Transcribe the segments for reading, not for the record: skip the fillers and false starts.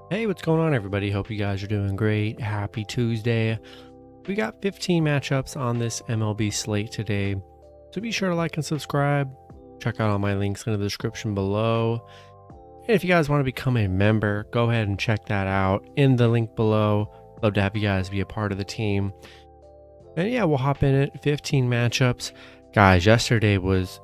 Hey, what's going on, everybody? Hope you guys are doing great. Happy Tuesday. We got 15 matchups on this MLB slate today, so be sure to like and subscribe. Check out all my links in the description below. And if you guys want to become a member, go ahead and check that out in the link below. Love to have you guys be a part of the team. And yeah, we'll hop in it. 15 matchups. Guys, yesterday was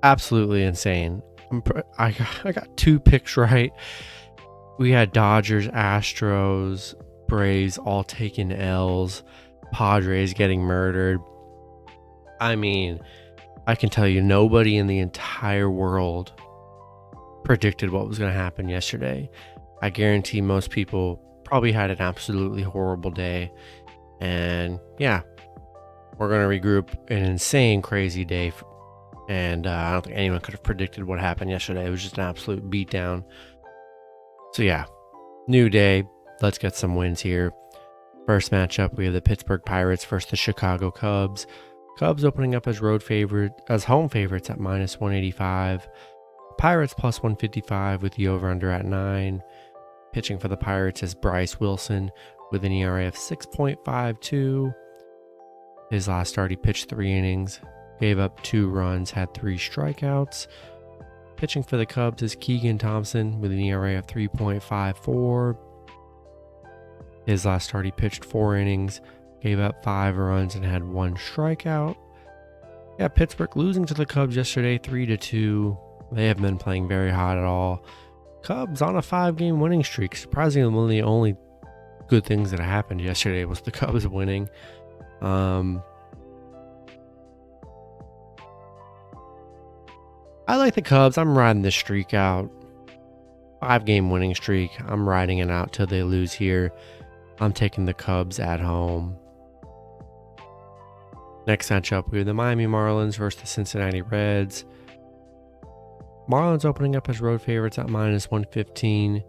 absolutely insane. I got 2 picks right. We had Dodgers, Astros, Braves all taking L's, Padres getting murdered. I mean, I can tell you nobody in the entire world predicted what was going to happen yesterday. I guarantee most people probably had an absolutely horrible day. And yeah, we're going to regroup an insane, crazy day. And I don't think anyone could have predicted what happened yesterday. It was just an absolute beatdown. So yeah, new day. Let's get some wins here. First matchup, we have the Pittsburgh Pirates versus the Chicago Cubs. Cubs opening up as home favorites at -185. Pirates +155 with the over/under at 9. Pitching for the Pirates is Bryce Wilson with an ERA of 6.52. His last start, he pitched 3 innings, gave up 2 runs, had 3 strikeouts. Pitching for the Cubs is Keegan Thompson with an ERA of 3.54. His last start, he pitched 4 innings, gave up 5 runs, and had 1 strikeout. Yeah, Pittsburgh losing to the Cubs yesterday 3-2. They haven't been playing very hot at all. Cubs on a 5-game winning streak. Surprisingly, one of the only good things that happened yesterday was the Cubs winning. I like the Cubs. I'm riding this streak out. 5-game winning streak. I'm riding it out till they lose here. I'm taking the Cubs at home. Next matchup, we have the Miami Marlins versus the Cincinnati Reds. Marlins opening up as road favorites at -115.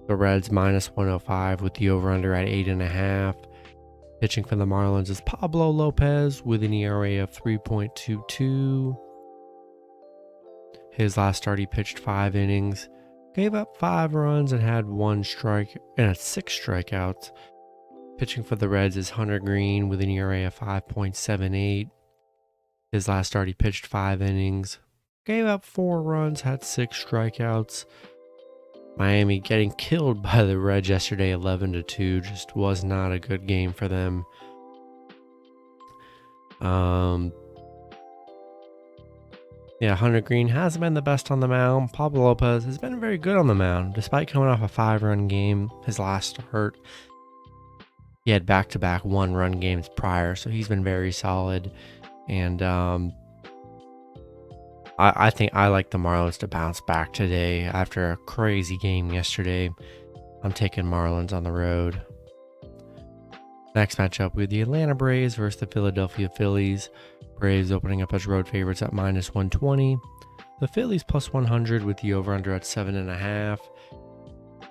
The Reds -105 with the over/under at 8.5. Pitching for the Marlins is Pablo Lopez with an ERA of 3.22. His last start, he pitched 5 innings, gave up 5 runs, and had 1 strike and had 6 strikeouts. Pitching for the Reds is Hunter Green with an ERA of 5.78. His last start, he pitched 5 innings, gave up 4 runs, had 6 strikeouts. Miami getting killed by the Reds yesterday 11-2. Just was not a good game for them. Yeah, Hunter Green hasn't been the best on the mound. Pablo Lopez has been very good on the mound, despite coming off a 5-run game his last start. He had back-to-back 1-run games prior, so he's been very solid. And I think I like the Marlins to bounce back today after a crazy game yesterday. I'm taking Marlins on the road. Next matchup, we have the Atlanta Braves versus the Philadelphia Phillies. Braves opening up as road favorites at -120. The Phillies +100 with the over/under at 7.5.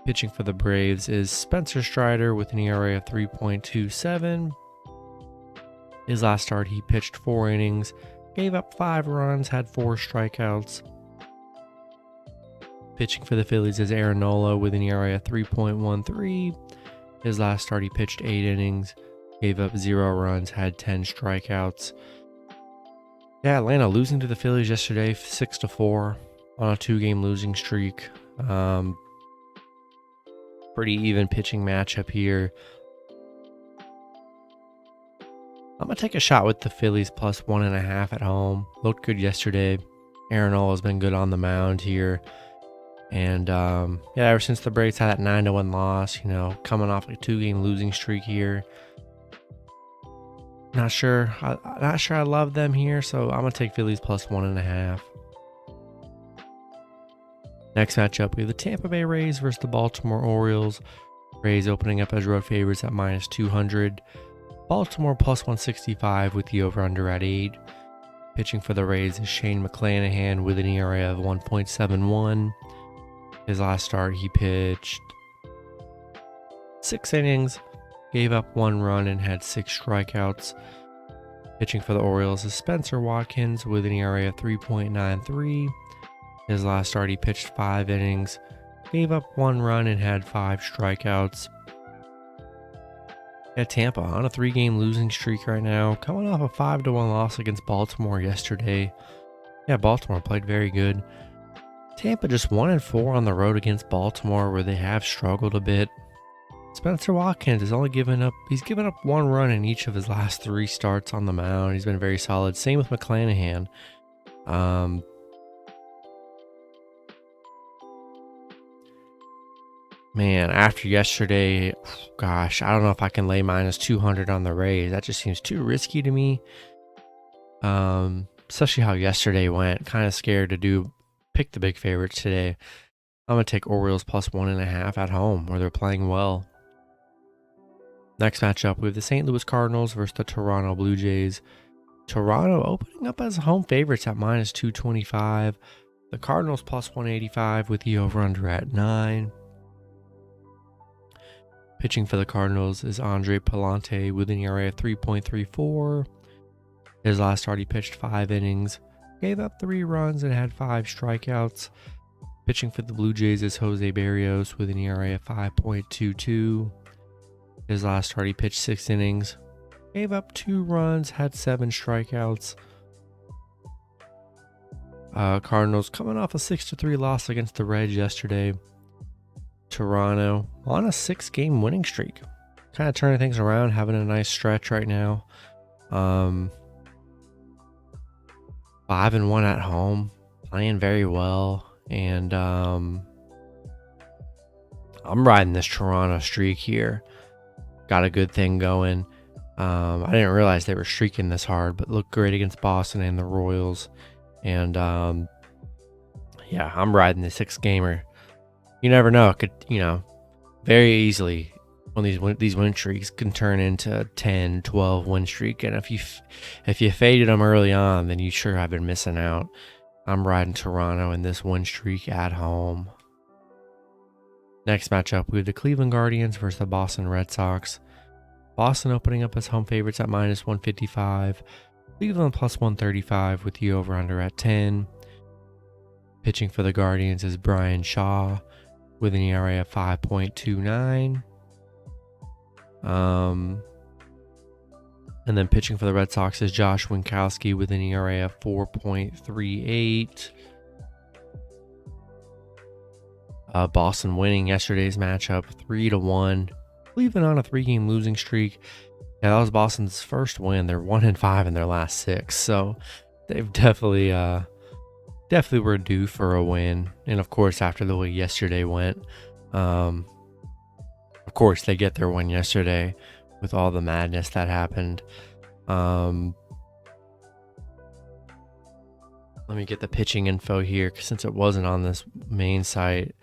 Pitching for the Braves is Spencer Strider with an ERA of 3.27. His last start, he pitched 4 innings, gave up 5 runs, had 4 strikeouts. Pitching for the Phillies is Aaron Nola with an ERA of 3.13. His last start, he pitched 8 innings, gave up 0 runs, had 10 strikeouts. Yeah, Atlanta losing to the Phillies yesterday 6-4 on a 2-game losing streak. Pretty even pitching matchup here. I'm going to take a shot with the Phillies +1.5 at home. Looked good yesterday. Aaron Nola has been good on the mound here. And yeah, ever since the Braves had that 9-1 loss, coming off a 2-game losing streak here. Not sure I love them here, so I'm going to take Phillies +1.5. Next matchup, we have the Tampa Bay Rays versus the Baltimore Orioles. Rays opening up as road favorites at -200. Baltimore +165 with the over/under at 8. Pitching for the Rays is Shane McClanahan with an ERA of 1.71. His last start, he pitched 6 innings, gave up 1 run, and had 6 strikeouts. Pitching for the Orioles is Spencer Watkins with an ERA of 3.93. His last start, he pitched 5 innings, gave up 1 run and had 5 strikeouts. At Tampa on a 3-game losing streak right now, coming off a 5-1 loss against Baltimore yesterday. Yeah, Baltimore played very good. Tampa just 1-4 on the road against Baltimore, where they have struggled a bit. Spencer Watkins has only given up 1 run in each of his last 3 starts on the mound. He's been very solid. Same with McClanahan. Man, after yesterday, gosh, I don't know if I can lay minus 200 on the Rays. That just seems too risky to me. Especially how yesterday went. Kind of scared to pick the big favorites today. I'm going to take Orioles plus 1.5 at home, where they're playing well. Next matchup, we have the St. Louis Cardinals versus the Toronto Blue Jays. Toronto opening up as home favorites at minus 225. The Cardinals plus 185 with the over-under at 9. Pitching for the Cardinals is Andre Palante with an ERA of 3.34. His last start, he pitched 5 innings, gave up 3 runs, and had 5 strikeouts. Pitching for the Blue Jays is Jose Barrios with an ERA of 5.22. His last start, he pitched 6 innings, gave up 2 runs, had 7 strikeouts. Cardinals coming off a 6-3 loss against the Reds yesterday. Toronto on a 6-game winning streak. Kind of turning things around, having a nice stretch right now. 5-1 at home, playing very well. And I'm riding this Toronto streak here. Got a good thing going. I didn't realize they were streaking this hard, but looked great against Boston and the Royals. And yeah, I'm riding the 6-gamer. You never know. It could, very easily, when these win streaks can turn into 10, 12 win streak. And if you faded them early on, then you sure have been missing out. I'm riding Toronto in this win streak at home. Next matchup, we have the Cleveland Guardians versus the Boston Red Sox. Boston opening up as home favorites at minus 155. Cleveland plus 135 with the over-under at 10. Pitching for the Guardians is Brian Shaw with an ERA of 5.29. And then pitching for the Red Sox is Josh Winkowski with an ERA of 4.38. Boston winning yesterday's matchup 3-1. Cleveland on a 3-game losing streak. Yeah, that was Boston's first win. They're 1-5 in their last 6, so they've definitely were due for a win. And of course, after the way yesterday went, of course they get their win yesterday with all the madness that happened. Let me get the pitching info here, since it wasn't on this main site.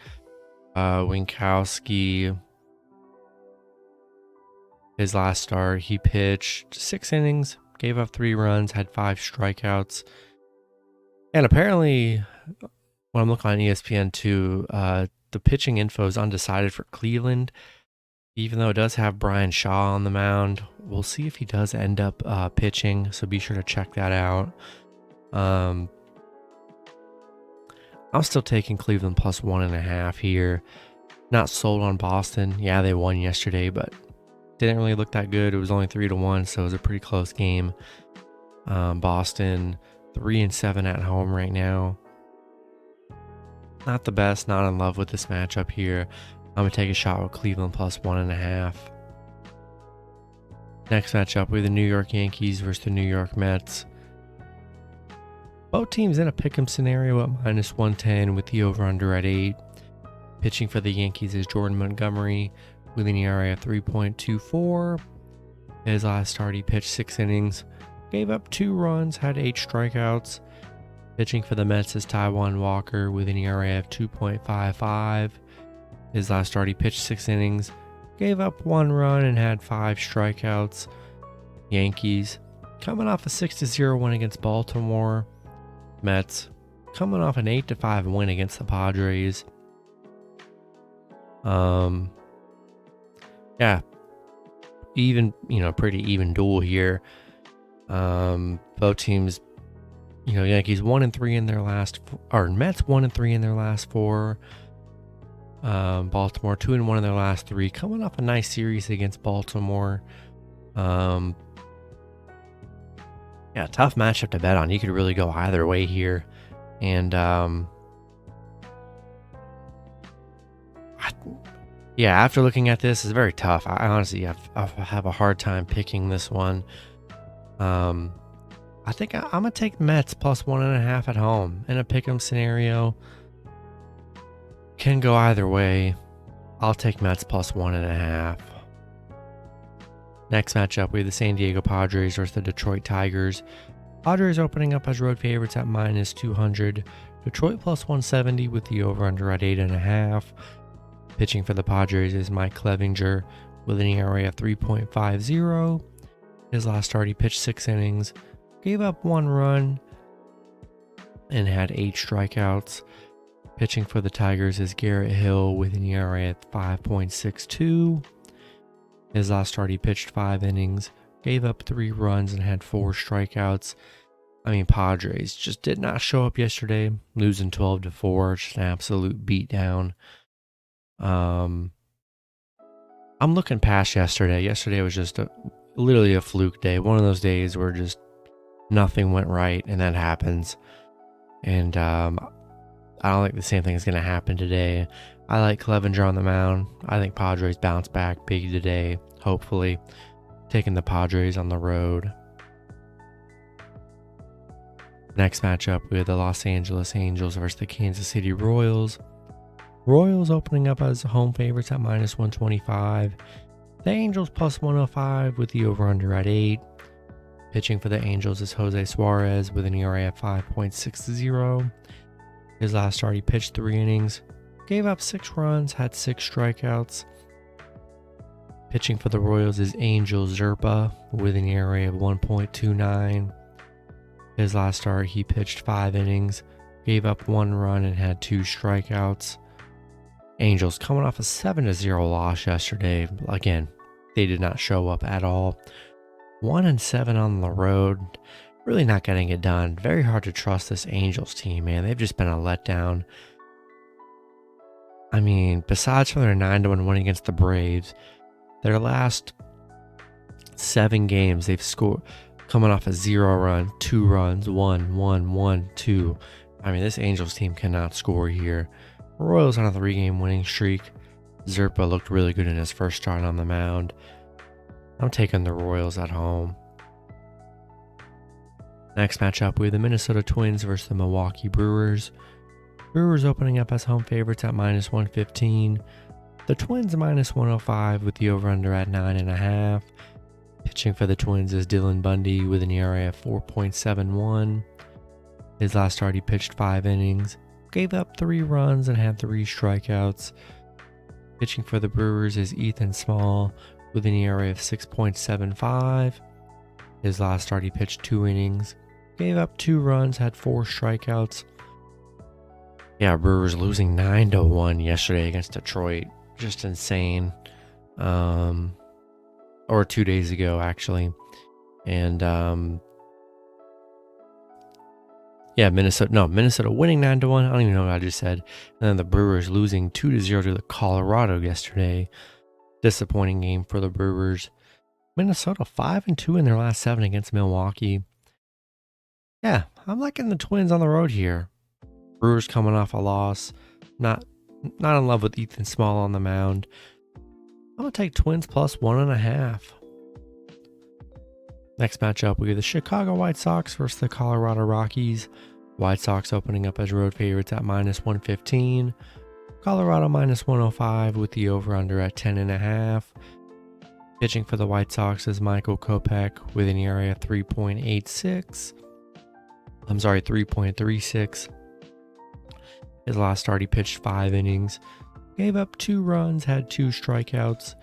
Winkowski, his last start, he pitched 6 innings, gave up 3 runs, had 5 strikeouts. And apparently, when I'm looking on ESPN too, the pitching info is undecided for Cleveland, even though it does have Brian Shaw on the mound. We'll see if he does end up pitching, so be sure to check that out. I'm still taking Cleveland plus 1.5 here. Not sold on Boston. Yeah, they won yesterday, but didn't really look that good. It was only 3-1, so it was a pretty close game. Boston 3-7 at home right now. Not the best. Not in love with this matchup here. I'm gonna take a shot with Cleveland plus 1.5. Next matchup, we have the New York Yankees versus the New York Mets. Both teams in a pick'em scenario at minus 110 with the over-under at 8. Pitching for the Yankees is Jordan Montgomery with an ERA of 3.24. His last start, he pitched 6 innings, gave up 2 runs, had 8 strikeouts. Pitching for the Mets is Taijuan Walker with an ERA of 2.55. His last start, he pitched 6 innings, gave up 1 run, and had 5 strikeouts. Yankees coming off a 6-0 win against Baltimore. Mets coming off an 8-5 win against the Padres. Yeah, pretty even duel here. Both teams, Yankees 1-3 in their last, or Mets 1-3 in their last 4. Baltimore 2-1 in their last 3, coming off a nice series against Baltimore. Yeah, tough matchup to bet on. You could really go either way here. And yeah, after looking at this, it's very tough. I honestly have a hard time picking this one. I think I'm gonna take Mets plus 1.5 at home in a pick'em scenario. Can go either way. I'll take Mets plus 1.5. Next matchup, we have the San Diego Padres versus the Detroit Tigers. Padres opening up as road favorites at minus 200. Detroit plus 170 with the over-under at 8.5. Pitching for the Padres is Mike Clevinger with an ERA of 3.50. His last start, he pitched 6 innings, gave up 1 run, and had 8 strikeouts. Pitching for the Tigers is Garrett Hill with an ERA at 5.62. His last start, he pitched 5 innings, gave up 3 runs, and had 4 strikeouts. I mean, Padres just did not show up yesterday, losing 12-4, just an absolute beatdown. I'm looking past yesterday. Yesterday was just literally a fluke day. One of those days where just nothing went right, and that happens. And I don't think the same thing is going to happen today. I like Clevinger on the mound. I think Padres bounce back big today, hopefully. Taking the Padres on the road. Next matchup, we have the Los Angeles Angels versus the Kansas City Royals. Royals opening up as home favorites at minus 125. The Angels plus 105 with the over-under at 8. Pitching for the Angels is Jose Suarez with an ERA at 5.60. His last start, he pitched 3 innings, gave up 6 runs, had 6 strikeouts. Pitching for the Royals is Angel Zerpa with an ERA of 1.29. His last start, he pitched 5 innings, gave up 1 run, and had 2 strikeouts. Angels coming off a 7-0 loss yesterday. Again, they did not show up at all. 1-7 on the road. Really not getting it done. Very hard to trust this Angels team, man. They've just been a letdown. I mean, besides from their 9-1 win against the Braves, their last 7 games, they've scored coming off a 0 run, 2 runs, 1, 1, 1, 2. I mean, this Angels team cannot score here. Royals on a 3-game winning streak. Zerpa looked really good in his first start on the mound. I'm taking the Royals at home. Next matchup, we have the Minnesota Twins versus the Milwaukee Brewers. Brewers opening up as home favorites at minus 115. The Twins minus 105 with the over-under at 9.5. Pitching for the Twins is Dylan Bundy with an ERA of 4.71. His last start, he pitched 5 innings, gave up 3 runs, and had 3 strikeouts. Pitching for the Brewers is Ethan Small with an ERA of 6.75. His last start, he pitched 2 innings, gave up 2 runs, had 4 strikeouts. Yeah, Brewers losing 9-1 yesterday against Detroit. Just insane. Or 2 days ago, actually. And yeah, Minnesota winning 9-1. I don't even know what I just said. And then the Brewers losing 2-0 to the Colorado yesterday. Disappointing game for the Brewers. Minnesota 5-2 in their last 7 against Milwaukee. Yeah, I'm liking the Twins on the road here. Brewers coming off a loss. Not in love with Ethan Small on the mound. I'm going to take Twins plus 1.5. Next matchup, we have the Chicago White Sox versus the Colorado Rockies. White Sox opening up as road favorites at minus 115. Colorado minus 105 with the over-under at 10.5. Pitching for the White Sox is Michael Kopech with an ERA of 3.36. His last start, he pitched 5 innings, gave up 2 runs, had 2 strikeouts.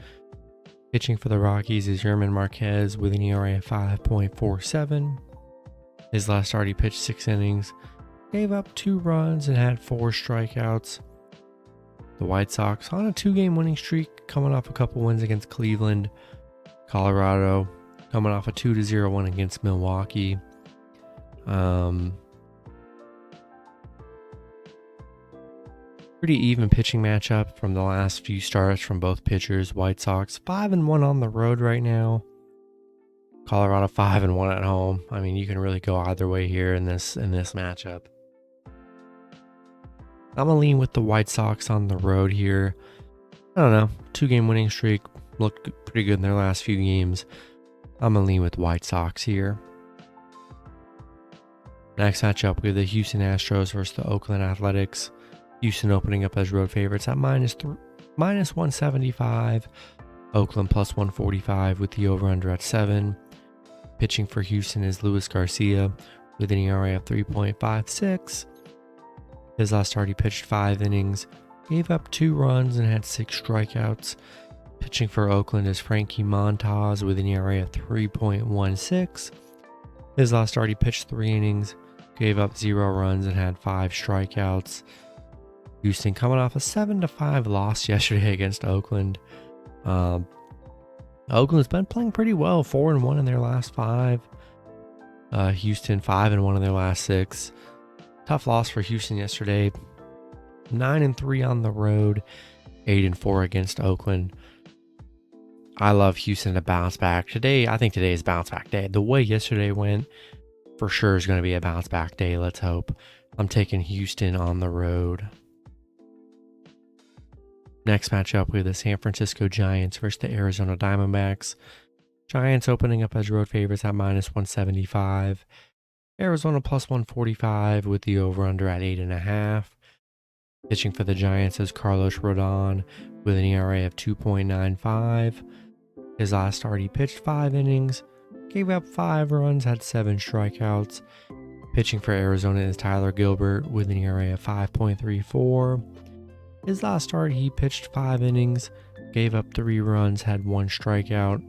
Pitching for the Rockies is Yerman Marquez with an ERA of 5.47. His last start, he pitched 6 innings, gave up 2 runs, and had 4 strikeouts. The White Sox on a 2-game winning streak, coming off a couple wins against Cleveland. Colorado coming off a 2-0 win against Milwaukee. Pretty even pitching matchup from the last few starts from both pitchers. White Sox 5-1 on the road right now. Colorado 5-1 at home. I mean, you can really go either way here in this matchup. I'm gonna lean with the White Sox on the road here. I don't know, 2-game winning streak, looked pretty good in their last few games. I'm gonna lean with White Sox here. Next matchup, we have the Houston Astros versus the Oakland Athletics. Houston opening up as road favorites at minus 175. Oakland plus 145 with the over-under at 7. Pitching for Houston is Luis Garcia with an ERA of 3.56. His last start, he pitched 5 innings, gave up 2 runs, and had 6 strikeouts. Pitching for Oakland is Frankie Montas with an ERA of 3.16. His last start, he pitched 3 innings, gave up 0 runs, and had 5 strikeouts. Houston coming off a 7-5 loss yesterday against Oakland. Oakland's been playing pretty well, 4-1 in their last 5. Houston 5-1 in their last 6. Tough loss for Houston yesterday. 9-3 on the road, 8-4 against Oakland. I love Houston to bounce back today. I think today is bounce back day. The way yesterday went, for sure is going to be a bounce back day. Let's hope. I'm taking Houston on the road. Next matchup, we have the San Francisco Giants versus the Arizona Diamondbacks. Giants opening up as road favorites at minus 175. Arizona plus 145 with the over-under at 8.5. Pitching for the Giants is Carlos Rodon with an ERA of 2.95. His last start, he pitched 5 innings, gave up 5 runs, had 7 strikeouts. Pitching for Arizona is Tyler Gilbert with an ERA of 5.34. His last start, he pitched 5 innings, gave up 3 runs, had 1 strikeout.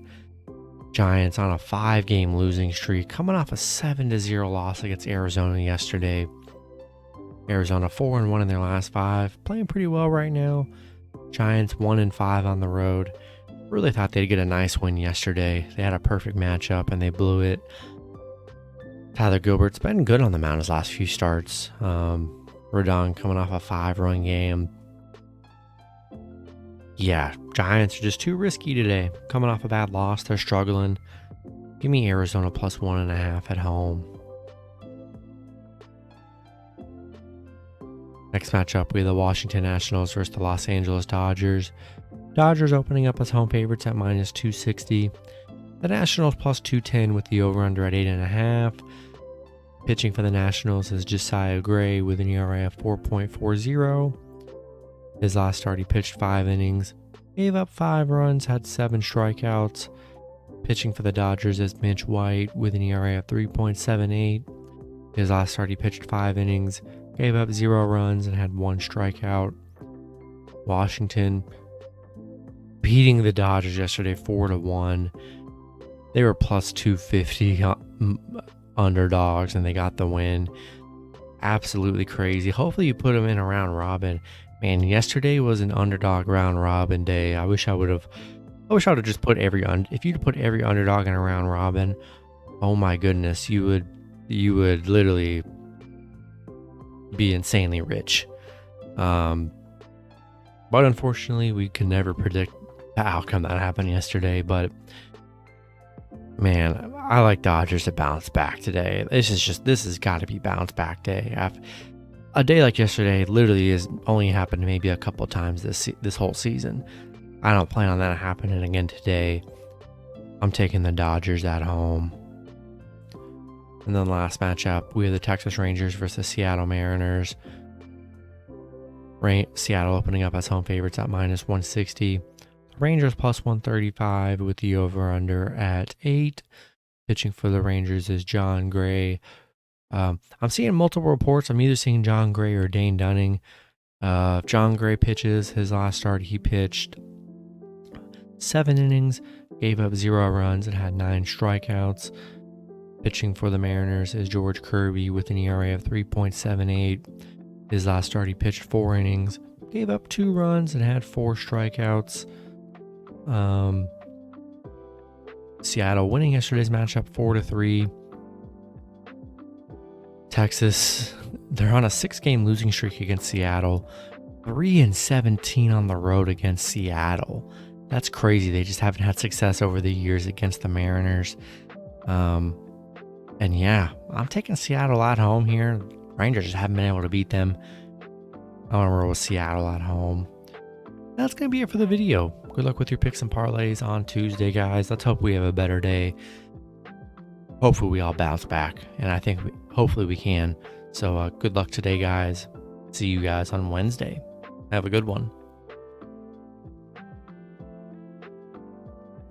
Giants on a 5-game losing streak, coming off a 7-0 loss against Arizona yesterday. Arizona 4-1 in their last 5, playing pretty well right now. Giants 1-5 on the road. Really thought they'd get a nice win yesterday. They had a perfect matchup and they blew it. Tyler Gilbert's been good on the mound his last few starts. Rodon coming off a 5-run game. Yeah, Giants are just too risky today. Coming off a bad loss, they're struggling. Give me Arizona plus 1.5 at home. Next matchup, we have the Washington Nationals versus the Los Angeles Dodgers. Dodgers opening up as home favorites at minus 260. The Nationals plus 210 with the over-under at 8.5. Pitching for the Nationals is Josiah Gray with an ERA of 4.40. His last start, he pitched 5 innings, gave up 5 runs, had 7 strikeouts. Pitching for the Dodgers is Mitch White with an ERA of 3.78. His last start, he pitched 5 innings, gave up 0 runs, and had 1 strikeout. Washington beating the Dodgers yesterday 4-1. They were plus 250 underdogs, and they got the win. Absolutely crazy. Hopefully you put them in a round robin. Man, yesterday was an underdog round robin day. I wish I would have just put if you'd put every underdog in a round robin, oh my goodness, you would literally be insanely rich. But unfortunately, we could never predict the outcome that happened yesterday. But man, I like Dodgers to bounce back today. This has got to be bounce back day. A day like yesterday literally has only happened maybe a couple times this whole season. I don't plan on that happening again today. I'm taking the Dodgers at home. And then last matchup, we have the Texas Rangers versus the Seattle Mariners. Seattle opening up as home favorites at minus 160. Rangers plus 135 with the over-under at 8. Pitching for the Rangers is John Gray. I'm seeing multiple reports. I'm either seeing John Gray or Dane Dunning. If John Gray pitches, his last start, he pitched 7 innings, gave up 0 runs, and had 9 strikeouts. Pitching for the Mariners is George Kirby with an ERA of 3.78. His last start, he pitched 4 innings, gave up 2 runs, and had 4 strikeouts. Seattle winning yesterday's matchup 4-3. Texas, they're on a 6-game losing streak against Seattle. 3-17 on the road against Seattle. That's crazy. They just haven't had success over the years against the Mariners. And yeah, I'm taking Seattle at home here. Rangers just haven't been able to beat them. I want to roll with Seattle at home. That's going to be it for the video. Good luck with your picks and parlays on Tuesday, guys. Let's hope we have a better day. Hopefully we all bounce back, and I think hopefully we can. So good luck today, guys. See you guys on Wednesday. Have a good one.